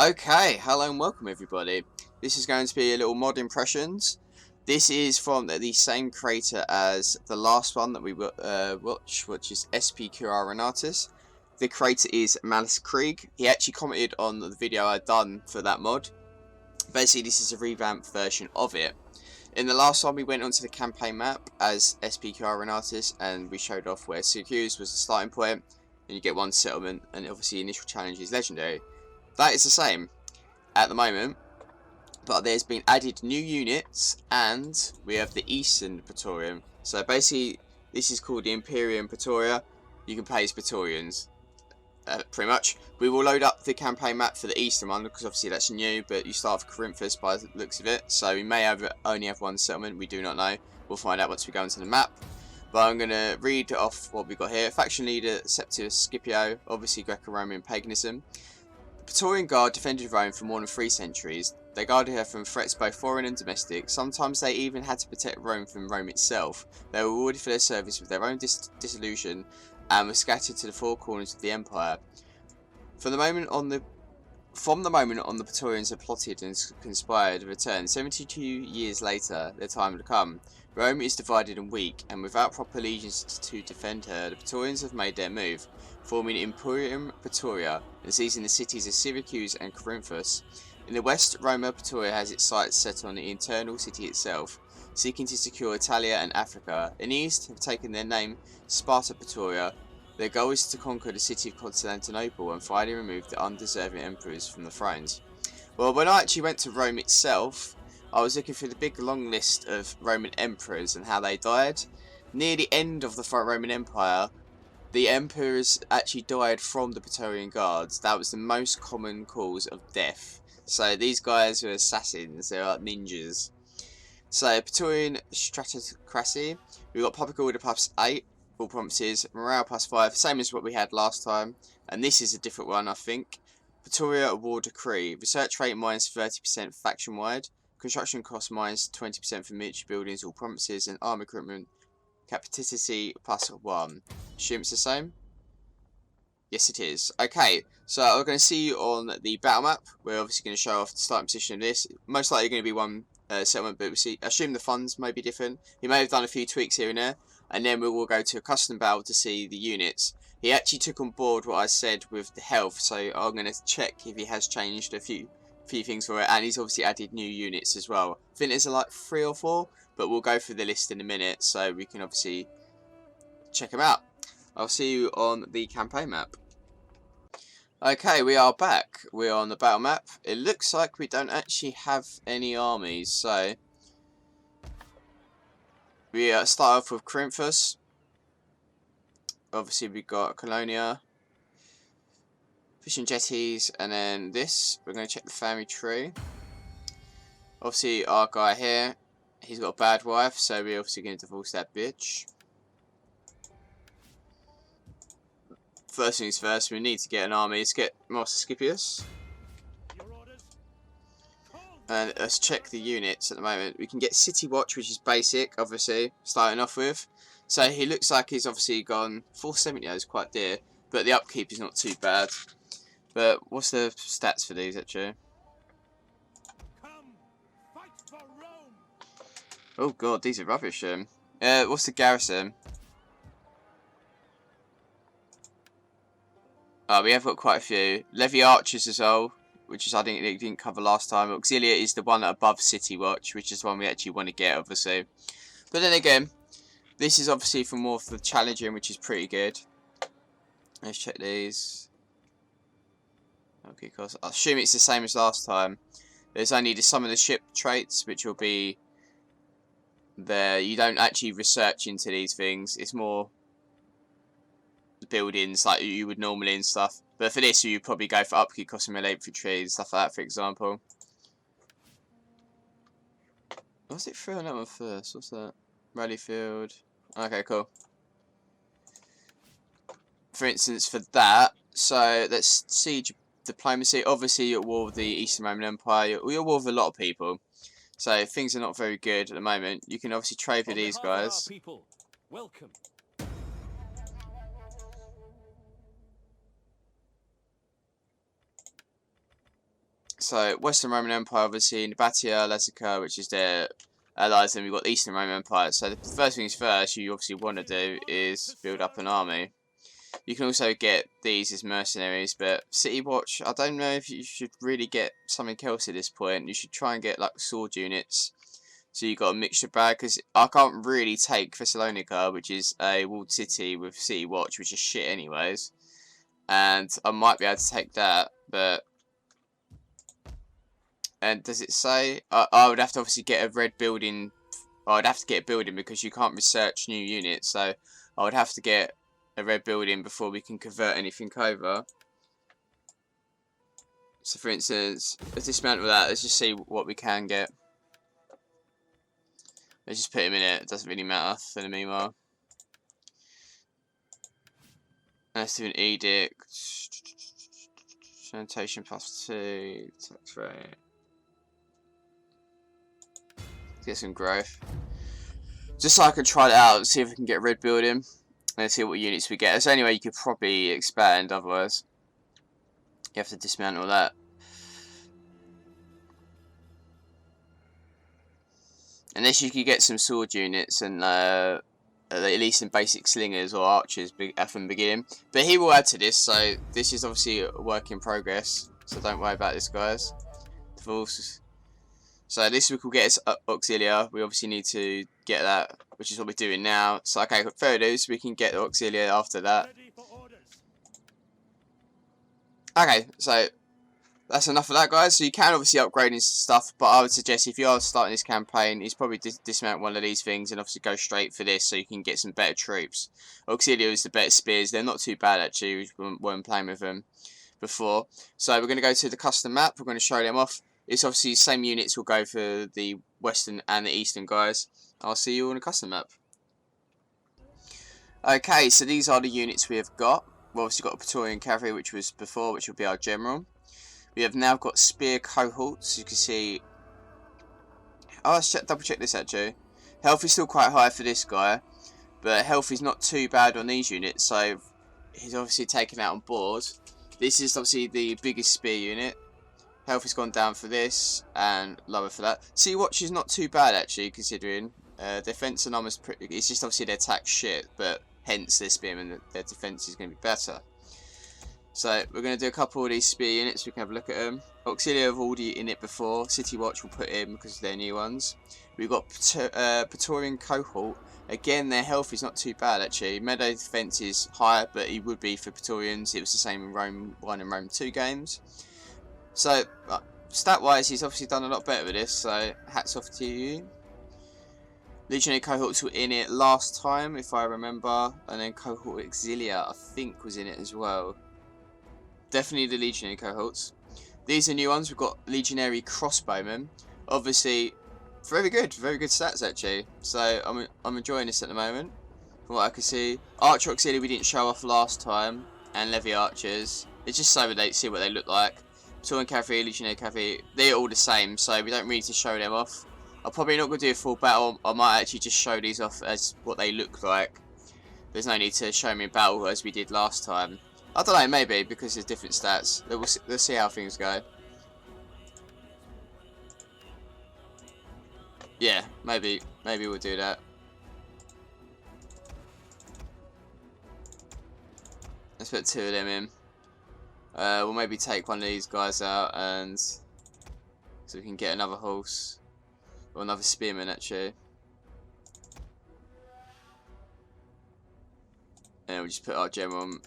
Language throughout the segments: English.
Okay, hello and welcome everybody. This is going to be a little mod impressions. This is from the same creator as the last one that we watched, which is SPQR Renatus. The creator is Malice Krieg. He actually commented on the video I'd done for that mod. Basically, this is a revamped version of it. In the last one, we went onto the campaign map as SPQR Renatus, and we showed off where Syracuse was the starting point, and you get one settlement, and obviously initial challenge is legendary. That is the same at the moment, but there's been added new units, and we have the Eastern Praetorium. So basically, this is called the Imperium Praetoria. You can play as Praetorians, pretty much. We will load up the campaign map for the Eastern one, because obviously that's new, but you start with Corinthus by the looks of it. So we may only have one settlement, we do not know. We'll find out once we go into the map. But I'm going to read off what we've got here. Faction leader Septimus Scipio, obviously Greco-Roman paganism. The Praetorian Guard defended Rome for more than 3 centuries. They guarded her from threats both foreign and domestic. Sometimes they even had to protect Rome from Rome itself. They were rewarded for their service with their own dissolution and were scattered to the 4 corners of the empire. From the moment on the Praetorians had plotted and conspired to return, 72 years later, their time had come. Rome is divided and weak, and without proper legions to defend her, the Praetorians have made their move, forming Imperium Praetoria and seizing the cities of Syracuse and Corinthus. In the west, Roma Praetoria has its sights set on the internal city itself, seeking to secure Attila and Africa. In the east, have taken their name Sparta Praetoria. Their goal is to conquer the city of Constantinople and finally remove the undeserving emperors from the thrones. Well, when I actually went to Rome itself, I was looking through the big long list of Roman emperors and how they died. Near the end of the Roman Empire, the emperors actually died from the Praetorian Guards. That was the most common cause of death. So these guys were assassins, they're like ninjas. So Praetorian Stratocracy, we've got Public Order +8, all promises, Morale +5, same as what we had last time. And this is a different one, I think. Praetoria War Decree, research rate -30% faction wide. Construction cost -20% for military buildings, all promises, and army equipment capacity +1. Assume it's the same? Yes, it is. Okay, so we're going to see you on the battle map. We're obviously going to show off the starting position of this. Most likely going to be one settlement, but we'll see. Assume the funds may be different. He may have done a few tweaks here and there, and then we will go to a custom battle to see the units. He actually took on board what I said with the health, so I'm going to check if he has changed a few things for it, and he's obviously added new units as well. I think there's like 3 or 4, but we'll go through the list in a minute so we can obviously check them out. I'll see you on the campaign map. Okay, we are back. We're on the battle map. It looks like we don't actually have any armies, so we start off with Corinthus. Obviously we've got Colonia, fishing jetties, and then this. We're going to check the family tree. Obviously our guy here, he's got a bad wife, so we're obviously going to divorce that bitch. First things first, we need to get an army. Let's get Master Scipius. And let's check the units at the moment. We can get City Watch, which is basic, obviously, starting off with. So he looks like he's obviously gone 470, is quite dear, but the upkeep is not too bad. But what's the stats for these actually? Oh god, these are rubbish. What's the garrison? We have got quite a few. Levy Archers as well, which is I think they didn't cover last time. Auxilia is the one above City Watch, which is the one we actually want to get, obviously. But then again, this is obviously for more of the challenging, which is pretty good. Let's check these. Okay, course. I assume it's the same as last time. There's only some of the ship traits, which will be there. You don't actually research into these things. It's more buildings like you would normally and stuff. But for this, you probably go for upkeep, custom infantry and stuff like that, for example. What's it through on that one first? What's that? Rally field. Okay, cool. For instance, for that, so let's siege diplomacy. Obviously, you're at war with the Eastern Roman Empire. You're at war with a lot of people. So things are not very good at the moment. You can obviously trade with these guys. Welcome. So Western Roman Empire, obviously, Nabatea, Lazica, which is their allies, and we've got the Eastern Roman Empire. So the first things first, you obviously want to do is build up an army. You can also get these as mercenaries, but City Watch, I don't know if you should really get something else at this point. You should try and get like sword units. So you got a mixture bag, because I can't really take Thessalonica, which is a walled city with City Watch, which is shit anyways. And I might be able to take that, but... And does it say... I would have to obviously get a red building. I'd have to get a building because you can't research new units. So I would have to get a red building before we can convert anything over. So for instance, let's dismantle that. Let's just see what we can get. Let's just put him in it. It doesn't really matter for the meanwhile. Let's do an edict. Sanitation +2. Tax rate. Get some growth. Just so I can try it out, see if we can get a red building. And see what units we get. There's only way you could probably expand, otherwise you have to dismantle that. Unless you could get some sword units and at least some basic slingers or archers from the beginning. But he will add to this, so this is obviously a work in progress. So don't worry about this, guys. So this we could get us auxilia. We obviously need to get that, which is what we're doing now. So okay, further so we can get the auxilia after that. Okay, so that's enough of that, guys. So you can obviously upgrade and stuff, but I would suggest if you are starting this campaign, is probably dismount one of these things and obviously go straight for this so you can get some better troops. Auxilia is the better spears. They're not too bad actually when playing with them before. So we're going to go to the custom map. We're going to show them off. It's obviously the same units will go for the Western and the Eastern guys. I'll see you on the custom map. Okay, so these are the units we have got. We've obviously got a Praetorian cavalry, which was before, which will be our general. We have now got spear cohorts. You can see. Oh, let's double check this actually. Health is still quite high for this guy, but health is not too bad on these units. So he's obviously taken out on board. This is obviously the biggest spear unit. Health has gone down for this and lower for that. Sea Watch is not too bad actually, considering defense and armor is pretty. It's just obviously their attack shit, but hence their spearmen, their defense is going to be better. So we're going to do a couple of these spear units. We can have a look at them. Auxilia have already in it before. City Watch will put in because they're new ones. We've got Praetorian Cohort. Again, their health is not too bad actually. Melee defense is higher, but it would be for Praetorians. It was the same in Rome 1 and Rome 2 games. So stat-wise, he's obviously done a lot better with this. So hats off to you. Legionary Cohorts were in it last time, if I remember, and then Cohort Auxilia I think was in it as well. Definitely the Legionary Cohorts. These are new ones. We've got Legionary Crossbowmen. Obviously, very good stats actually. So I'm enjoying this at the moment. From what I can see, Archer Auxilia we didn't show off last time, and Levy Archers. It's just so they see what they look like. Praetorian Cavalry, Legionary Cavalry, they're all the same, so we don't really need to show them off. I'm probably not going to do a full battle. I might actually just show these off as what they look like. There's no need to show me in battle as we did last time. I don't know, maybe, because there's different stats. We'll see how things go. Yeah, maybe we'll do that. Let's put 2 of them in. We'll maybe take one of these guys out, and so we can get another horse. Or another spearman, actually. And we'll just put our gem on.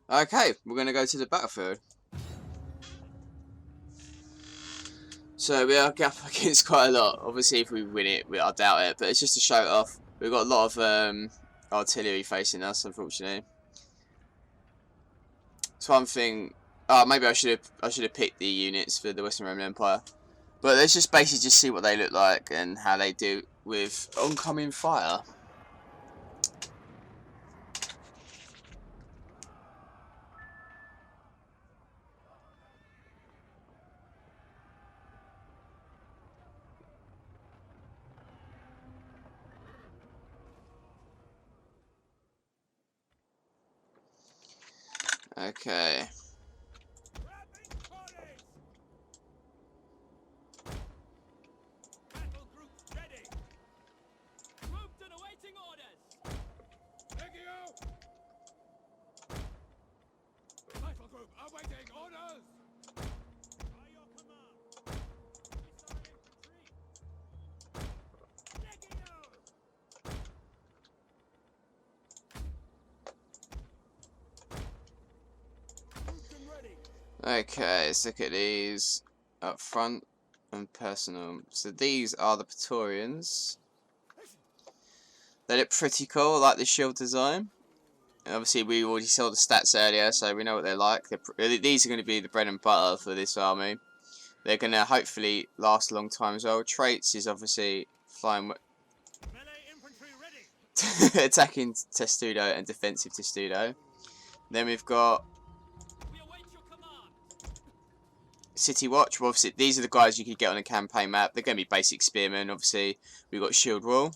Okay, we're going to go to the battlefield. So we are up against quite a lot. Obviously, if we win it, I doubt it. But it's just to show it off. We've got a lot of artillery facing us, unfortunately. It's one thing. Oh, maybe I should have picked the units for the Western Roman Empire. But let's just basically just see what they look like and how they do with oncoming fire. Okay. Okay, let's look at these up front and personal. So these are the Praetorians. They look pretty cool, I like the shield design. And obviously we already saw the stats earlier, so we know what they're like. These are going to be the bread and butter for this army. They're going to hopefully last a long time as well. Traits is obviously flying, attacking testudo and defensive testudo. Then we've got City Watch. Well, obviously these are the guys you could get on a campaign map. They're going to be basic spearmen. Obviously we've got shield wall.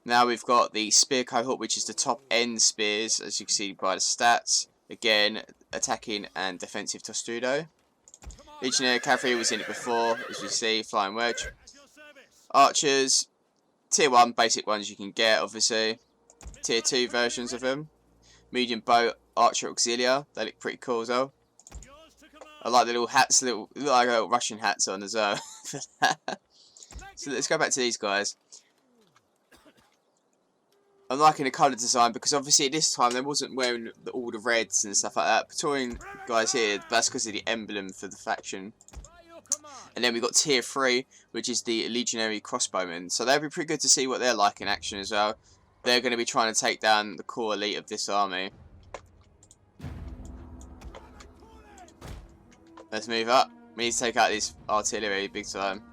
Now we've got the spear cohort, which is the top end spears, as you can see by the stats. Again, attacking and defensive testudo. Legionary Cavalry was in it before, as you see, flying wedge. Archers, tier 1 basic ones you can get, obviously. Tier 2 versions of them. Medium bow archer auxilia, they look pretty cool as well. I like the little hats, look like Russian hats on as well. So let's go back to these guys. I'm liking the colour design because obviously at this time they wasn't wearing all the reds and stuff like that. Praetorian guys here, that's because of the emblem for the faction. And then we've got tier 3, which is the Legionary Crossbowmen. So they'll be pretty good to see what they're like in action as well. They're going to be trying to take down the core elite of this army. Let's move up. We need to take out this artillery big time.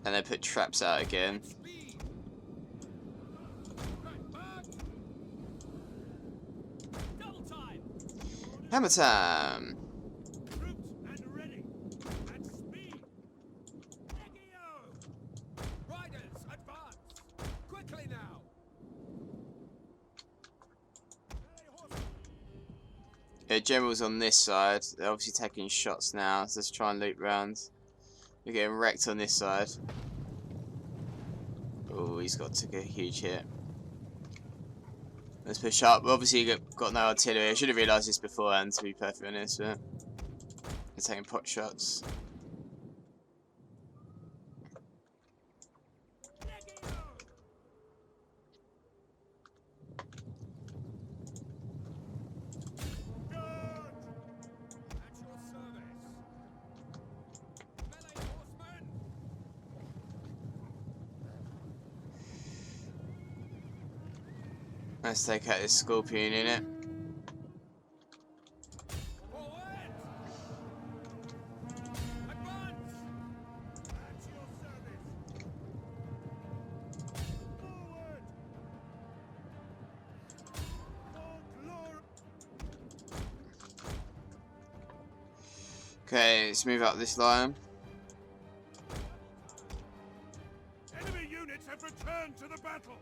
And they put traps out again. Hammer time! Yeah, generals on this side. They're obviously taking shots now, so let's try and loop round. We're getting wrecked on this side. Oh, he's took a huge hit. Let's push up. We've obviously got no artillery. I should have realised this beforehand, to be perfectly honest, but they're taking pot shots. Let's take out this Scorpion unit. Okay, let's move up this line. Enemy units have returned to the battle.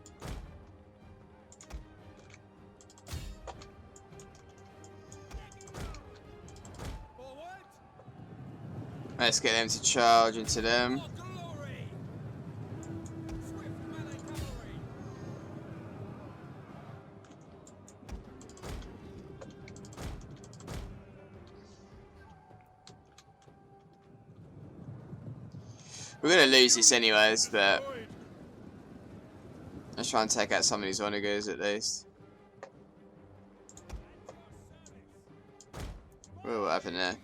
Let's get them to charge into them. We're going to lose this anyways, but let's try and take out some of these onagers at least. Whoa, what happened there?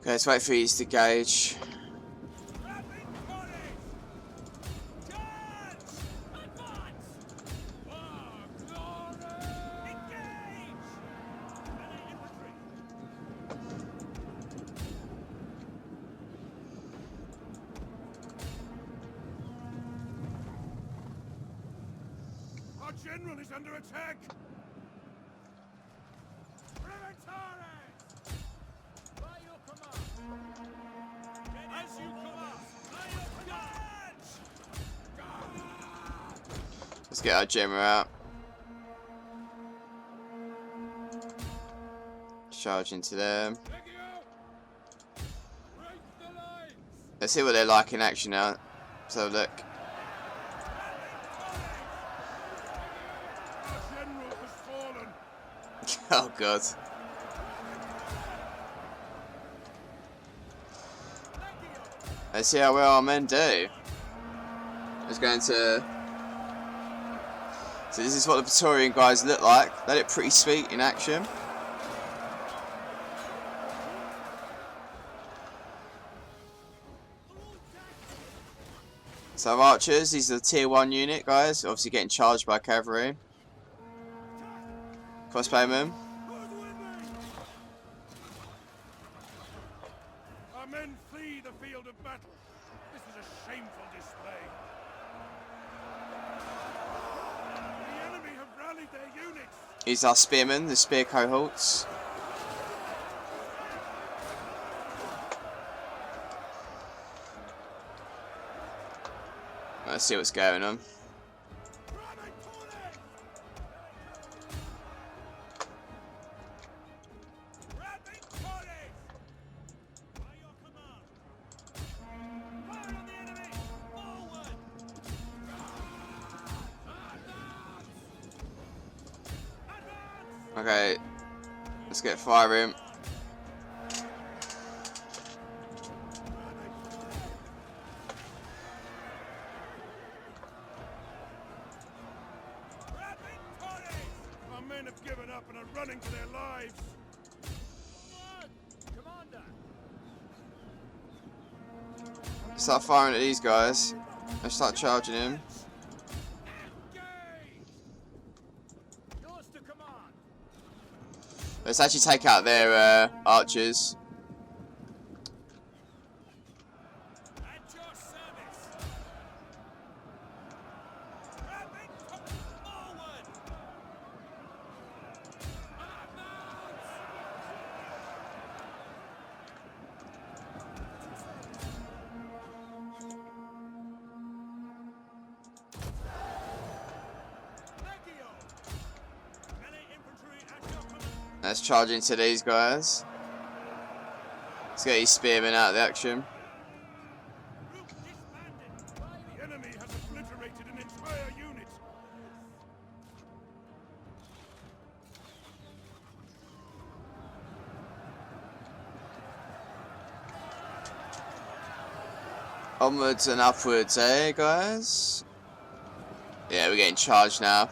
Okay, let's wait for these to gauge. Our general is under attack! Praetoria! By your command! As you command! By your command! Let's get our general out. Charge into them. Let's see what they're like in action now. So look. Our general has fallen! Oh god. Let's see how well our men do. It's going to. So this is what the Praetorian guys look like. They look pretty sweet in action. So our archers, these are the tier 1 unit guys, obviously getting charged by cavalry. Crossbowmen. Our men flee the field of battle. This is a shameful display. The enemy have rallied their units. These are spearmen, the spear cohorts. Let's see what's going on. Okay, let's get firing. Our men have given up and are running for their lives. Commander. Start firing at these guys. Let's start charging him. Yours to command. Let's actually take out their archers. At your service. Forward. Let's charge into these guys. Let's get these spearmen out of the action. The enemy has obliterated an entire unit. Onwards and upwards, eh, guys? Yeah, we're getting charged now.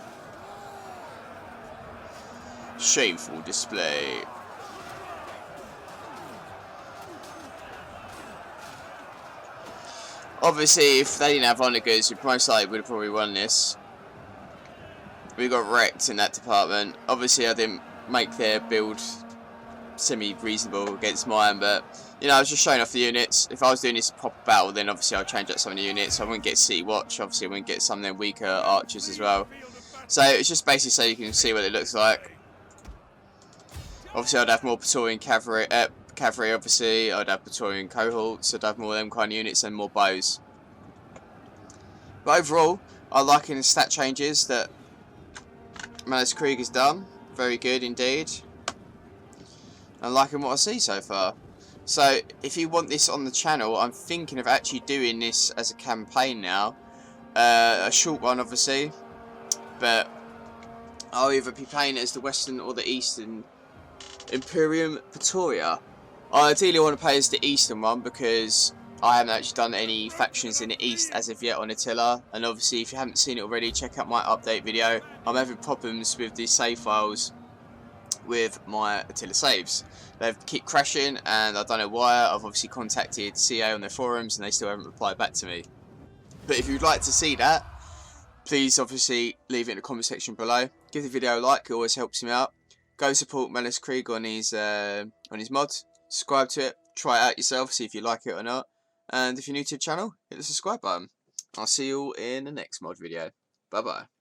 Shameful display. Obviously, if they didn't have honor goods, we most likely would have probably won this. We got wrecked in that department. Obviously, I didn't make their build semi-reasonable against mine, but you know, I was just showing off the units. If I was doing this proper battle, then obviously I'll change up some of the units. I wouldn't get City Watch. Obviously, I wouldn't get some of their weaker archers as well. So it's just basically so you can see what it looks like. Obviously, I'd have more Praetorian cavalry. Obviously, I'd have Praetorian cohorts. I'd have more of them kind of units and more bows. But overall, I like the stat changes that Malus Krieg has done. Very good indeed. I'm liking what I see so far. So, if you want this on the channel, I'm thinking of actually doing this as a campaign now. A short one, obviously. But I'll either be playing it as the Western or the Eastern Imperium Praetoria. I ideally want to play as the Eastern one because I haven't actually done any factions in the East as of yet on Attila. And obviously, if you haven't seen it already, check out my update video. I'm having problems with the save files with my Attila saves. They keep crashing, and I don't know why. I've obviously contacted CA on their forums, and they still haven't replied back to me. But if you'd like to see that, please obviously leave it in the comment section below. Give the video a like; it always helps him out. Go support Melis Krieg on his mod. Subscribe to it. Try it out yourself. See if you like it or not. And if you're new to the channel, hit the subscribe button. I'll see you all in the next mod video. Bye bye.